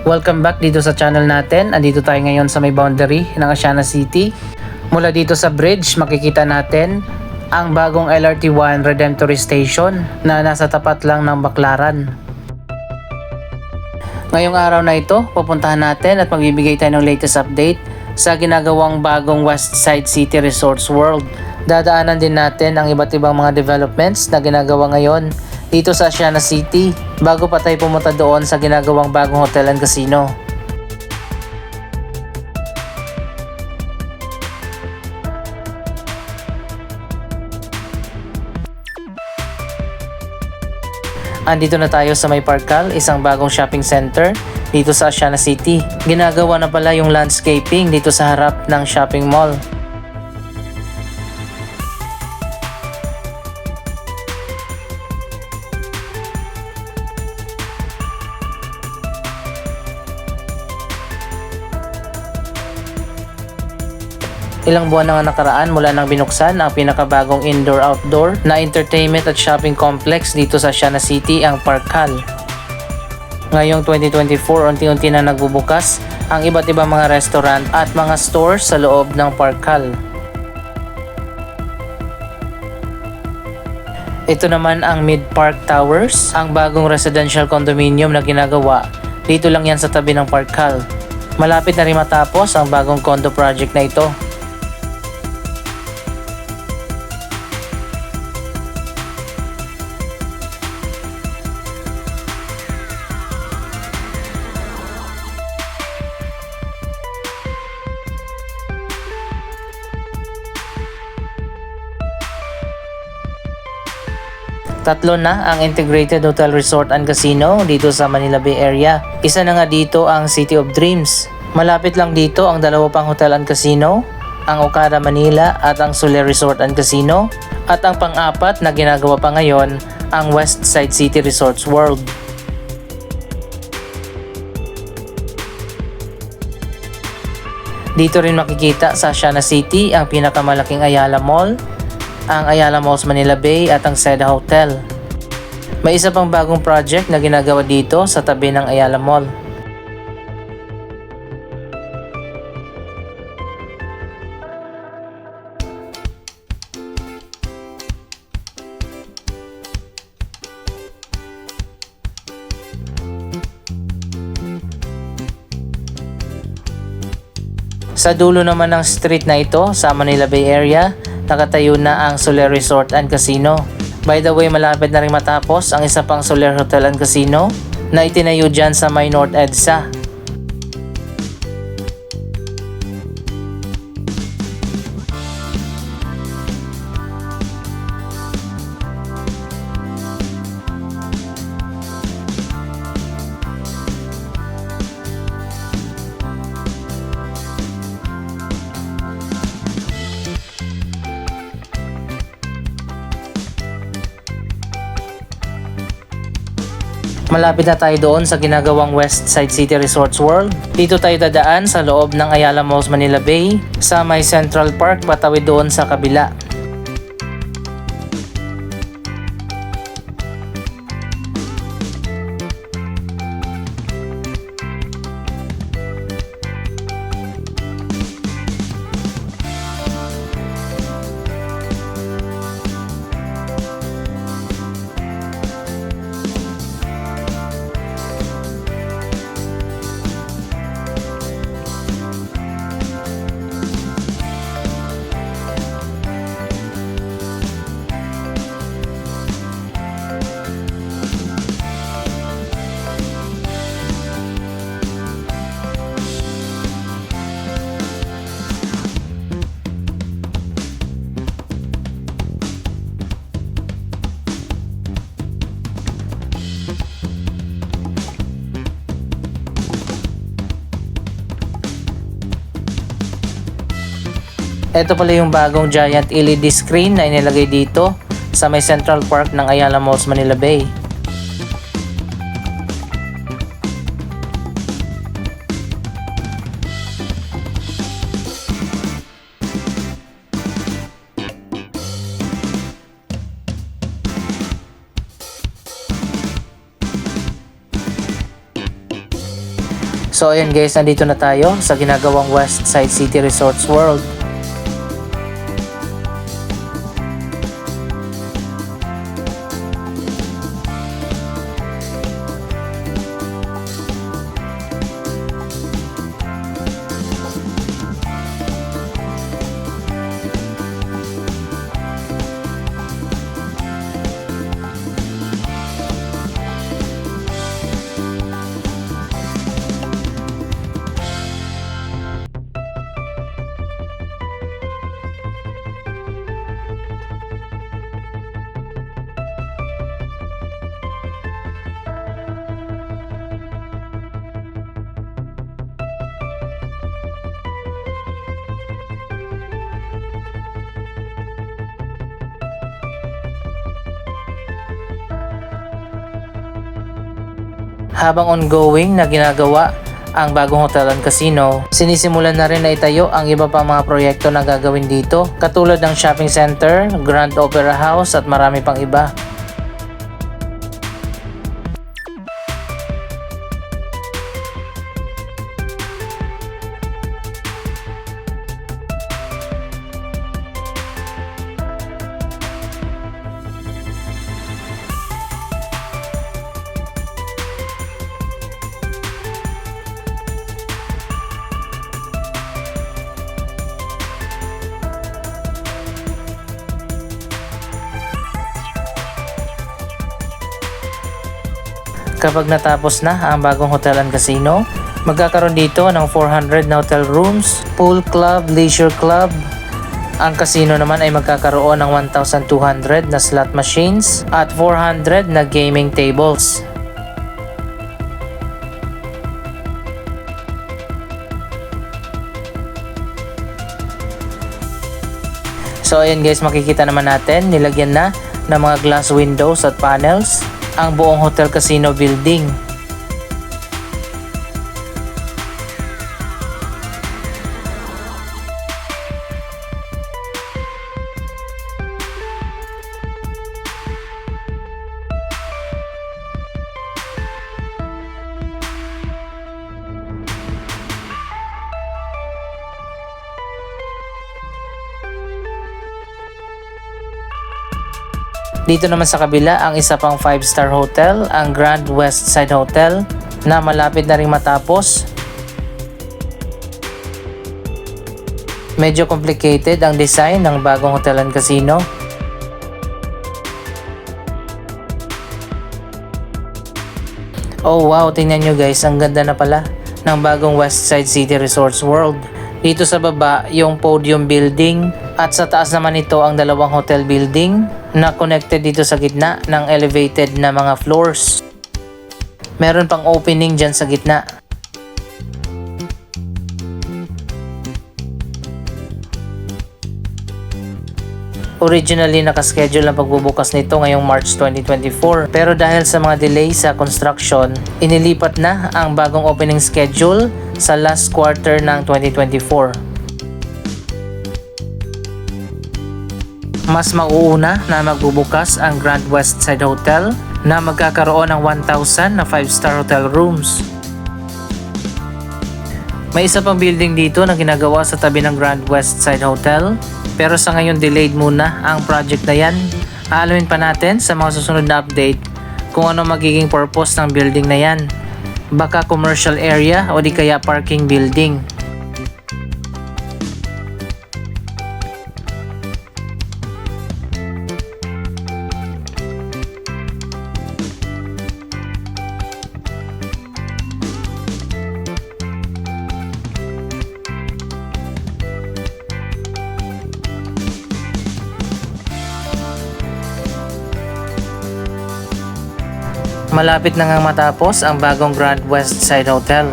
Welcome back dito sa channel natin. Andito tayo ngayon sa may boundary ng Asiana City. Mula dito sa bridge, makikita natin ang bagong LRT1 Redemptory Station na nasa tapat lang ng Baclaran. Ngayong araw na ito, pupuntahan natin at magbibigay tayo ng latest update sa ginagawang bagong Westside City Resorts World. Dadaanan din natin ang iba't ibang mga developments na ginagawa ngayon dito sa Asiana City bago pa tayo pumunta doon sa ginagawang bagong hotel and casino. Andito na tayo sa may Parkal, isang bagong shopping center dito sa Asiana City. Ginagawa na pala yung landscaping dito sa harap ng shopping mall. Ilang buwan na nga nakaraan mula nang binuksan ang pinakabagong indoor-outdoor na entertainment at shopping complex dito sa Asiana City, ang Parkal. Ngayong 2024, unti-unti na nagbubukas ang iba't ibang mga restaurant at mga stores sa loob ng Parkal. Ito naman ang Mid-Park Towers, ang bagong residential condominium na ginagawa. Dito lang yan sa tabi ng Parkal. Malapit na rin matapos ang bagong condo project na ito. Tatlo na ang Integrated Hotel Resort and Casino dito sa Manila Bay Area. Isa na nga dito ang City of Dreams. Malapit lang dito ang dalawa pang hotel and casino, ang Okada Manila at ang Soler Resort and Casino. At ang pang-apat na ginagawa pa ngayon, ang Westside City Resorts World. Dito rin makikita sa Asiana City ang pinakamalaking Ayala Mall, ang Ayala Malls Manila Bay at ang Seda Hotel. May isa pang bagong project na ginagawa dito sa tabi ng Ayala Mall. Sa dulo naman ng street na ito sa Manila Bay Area, nakatayo na ang Soler Resort and Casino. By the way, malapit na rin matapos ang isa pang Soler Hotel and Casino na itinayo dyan sa may North EDSA. Malapit na tayo doon sa ginagawang Westside City Resorts World. Dito tayo dadaan sa loob ng Ayala Malls Manila Bay sa may Central Park, patawid doon sa kabila. Ito pala yung bagong giant LED screen na inilagay dito sa may Central Park ng Ayala Malls Manila Bay. So ayan guys, nandito na tayo sa ginagawang Westside City Resorts World. Habang ongoing na ginagawa ang bagong hotel and casino, sinisimulan na rin na itayo ang iba pang mga proyekto na gagawin dito, katulad ng shopping center, Grand Opera House at marami pang iba. Kapag natapos na ang bagong hotel and casino, magkakaroon dito ng 400 na hotel rooms, pool club, leisure club. Ang casino naman ay magkakaroon ng 1,200 na slot machines at 400 na gaming tables. So ayan guys, makikita naman natin, nilagyan na ng mga glass windows at panels ang buong hotel casino building. Dito naman sa kabila ang isa pang 5-star hotel, ang Grand Westside Hotel, na malapit na ring matapos. Medyo complicated ang design ng bagong hotel and casino. Oh wow, tingnan nyo guys, ang ganda na pala ng bagong Westside City Resorts World. Dito sa baba yung podium building at sa taas naman ito ang dalawang hotel building na connected dito sa gitna ng elevated na mga floors. Meron pang opening dyan sa gitna. Originally nakaschedule ang pagbubukas nito ngayong March 2024, pero dahil sa mga delay sa construction, inilipat na ang bagong opening schedule sa last quarter ng 2024. Mas mauuna na magbubukas ang Grand Westside Hotel na magkakaroon ng 1,000 na 5-star hotel rooms. May isa pang building dito na ginagawa sa tabi ng Grand Westside Hotel, pero sa ngayon delayed muna ang project na yan. Aalamin pa natin sa mga susunod na update kung ano magiging purpose ng building na yan. Baka commercial area o di kaya parking building. Malapit na ngang matapos ang bagong Grand Westside Hotel.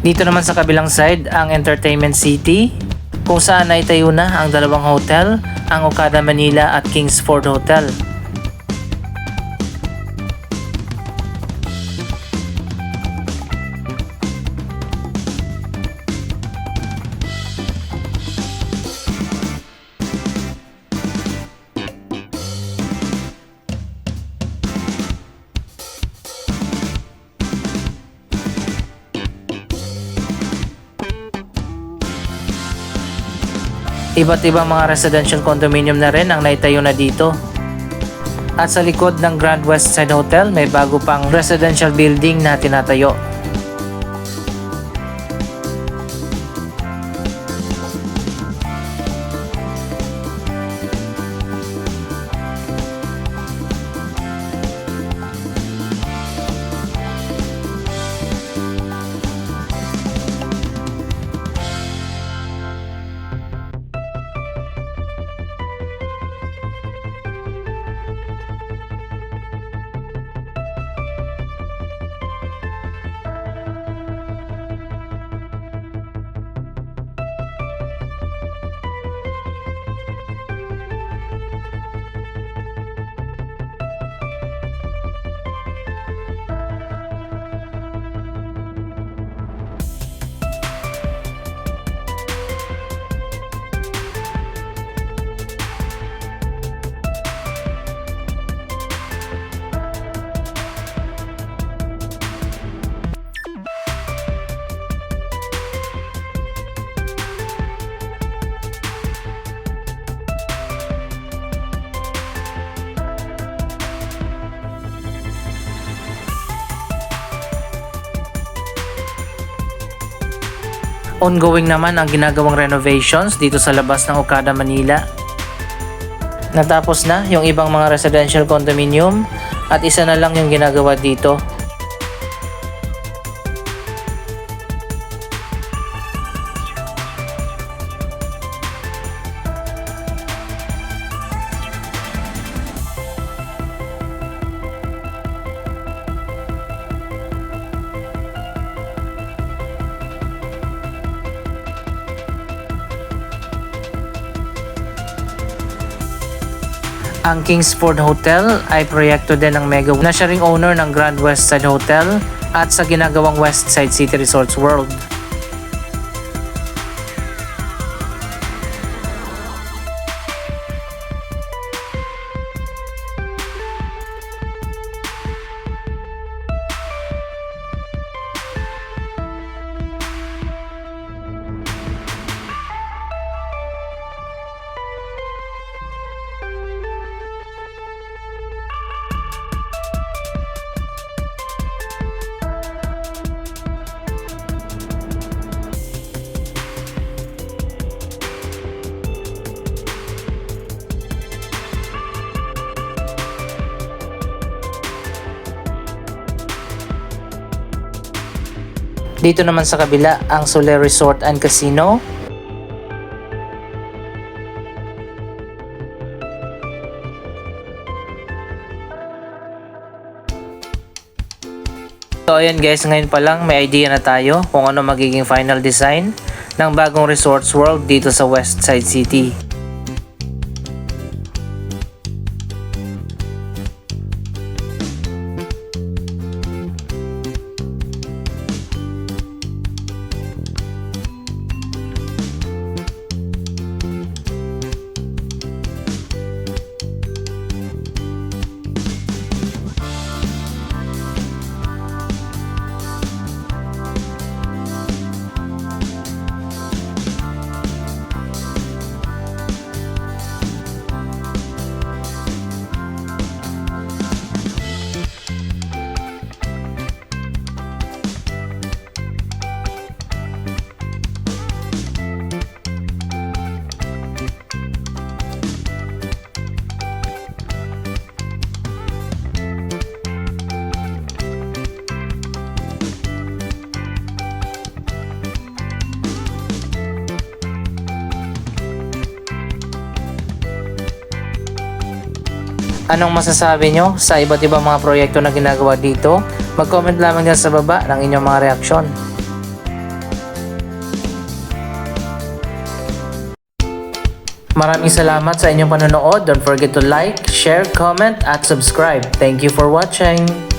Dito naman sa kabilang side ang Entertainment City, kung saan ay tayo na ang dalawang hotel, ang Okada Manila at Kingsford Hotel. Iba't ibang mga residential condominium na rin ang naitayo na dito. At sa likod ng Grand Westside Hotel may bago pang residential building na tinatayo. Ongoing naman ang ginagawang renovations dito sa labas ng Okada Manila. Natapos na yung ibang mga residential condominium at isa na lang yung ginagawa dito. Ang Kingsford Hotel ay proyekto din ng Mega na siya ring owner ng Grand Westside Hotel at sa ginagawang Westside City Resorts World. Dito naman sa kabila ang Soler Resort and Casino. So ayan guys, ngayon pa lang may idea na tayo kung ano magiging final design ng bagong Resorts World dito sa Westside City. Anong masasabi nyo sa iba't ibang mga proyekto na ginagawa dito? Mag-comment lamang dyan sa baba ng inyong mga reaksyon. Maraming salamat sa inyong panonood. Don't forget to like, share, comment, at subscribe. Thank you for watching.